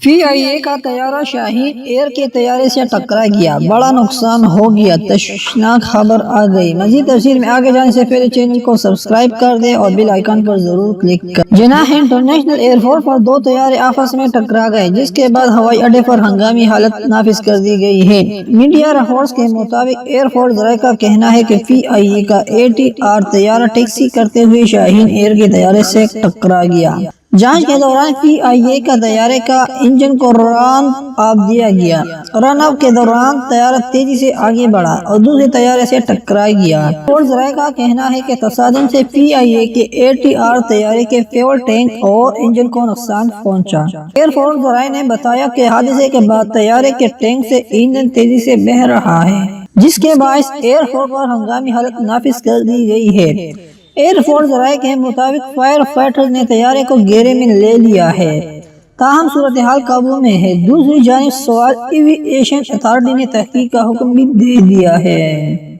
PIA کا طیارہ شاہین year کے طیارے سے ٹکرا گیا، بڑا نقصان ہو گیا، تشویشناک خبر آ گئی۔ مزید تفصیل میں آگے جانے سے پہلے چینل کو سبسکرائب کر دیں اور بیل آئیکن پر ضرور کلک کریں۔ جناح انٹرنیشنل ایئر پورٹ پر دو طیارے آپس میں ٹکرا گئے، جس کے بعد ہوائی اڈے پر ہنگامی حالت نافذ کر دی گئی ہے۔ میڈیا رپورٹس کے مطابق ایئر فورس ذرائع کا کہنا ہے کہ PIA کا ATR طیارہ ٹیکسی کرتے ہوئے شاہین ایئر کے طیارے سے ٹکرا گیا۔ جانچ کے دوران PIA کا طیارے کا انجن کو رن اپ دیا گیا۔ رن اپ کے دوران طیارہ تیزی سے آگے بڑھا اور دوسرے طیارے سے ٹکرا گیا۔ فورس ذرائع کا کہنا ہے کہ تصادم سے PIA کے ATR طیارے کے فیول ٹینک اور انجن کو نقصان پہنچا۔ ایئر فورس ذرائع نے بتایا کہ حادثے کے بعد طیارے کے ٹینک سے انجن تیزی سے بہہ رہا ہے، جس کے باعث ایئر فورس پر ہنگامی حالت نافذ کر دی گئی ہے۔ ایئر فورس ذرائع کے مطابق فائر فائٹرز نے طیارے کو گھیرے میں لے لیا ہے، تاہم صورتحال قابو میں ہے۔ دوسری جانب سول ایوی ایشن اتھارٹی نے تحقیق کا حکم بھی دے دیا ہے۔